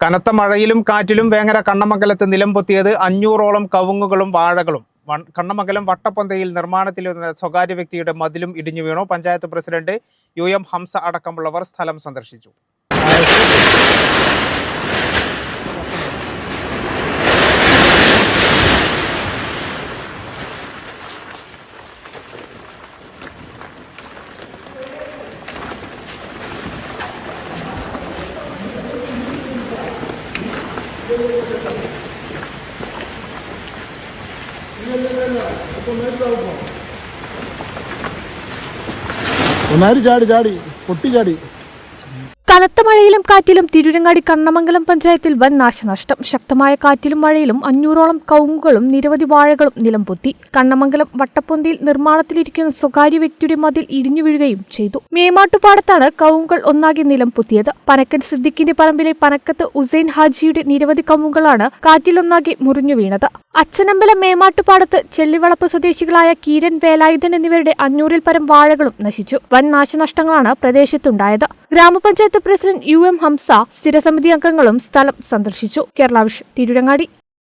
കനത്ത മഴയിലും കാറ്റിലും വേങ്ങര കണ്ണമംഗലത്ത് നിലംപൊത്തിയത് 500ഓളം കവുങ്ങുകളും വാഴകളും. കണ്ണമംഗലം വട്ടപ്പൊന്തയിൽ നിർമ്മാണത്തിലിരുന്ന സ്വകാര്യ വ്യക്തിയുടെ മതിലും ഇടിഞ്ഞു വീണു. പഞ്ചായത്ത് പ്രസിഡന്റ് UM ഹംസ അടക്കമുള്ളവർ സ്ഥലം സന്ദർശിച്ചു. ചാടി പൊട്ടി ചാടി. കനത്ത മഴയിലും കാറ്റിലും തിരൂരങ്ങാടി കണ്ണമംഗലം പഞ്ചായത്തിൽ വൻ നാശനഷ്ടം. ശക്തമായ കാറ്റിലും മഴയിലും 500ഓളം കവുങ്ങുകളും നിരവധി വാഴകളും നിലംപൊത്തി. കണ്ണമംഗലം വട്ടപ്പൊന്തയിൽ നിർമ്മാണത്തിലിരിക്കുന്ന സ്വകാര്യ വ്യക്തിയുടെ മതിൽ ഇടിഞ്ഞു വീഴുകയും ചെയ്തു. മേമാട്ടുപാടത്താണ് കവുങ്ങുകൾ ഒന്നാകെ നിലംപൊത്തിയത്. പനക്കൻ സിദ്ദിഖിന്റെ പറമ്പിലെ പനക്കത്ത് ഉസൈൻ ഹാജിയുടെ നിരവധി കവുങ്ങുകളാണ് കാറ്റിലൊന്നാകെ മുറിഞ്ഞു വീണത്. അച്ഛനമ്പലം മേമാട്ടുപാടത്ത് ചെള്ളിവളപ്പ് സ്വദേശികളായ കീരൻ വേലായുധൻ എന്നിവരുടെ 500ൽ പരം വാഴകളും നശിച്ചു. വൻ നാശനഷ്ടങ്ങളാണ് പ്രദേശത്തുണ്ടായത്. ഗ്രാമപഞ്ചായത്ത് പ്രസിഡന്റ് UM ഹംസ, സ്ഥിരസമിതി അംഗങ്ങളും സ്ഥലം സന്ദർശിച്ചു. കേരള വിഷൻ, തിരൂരങ്ങാടി.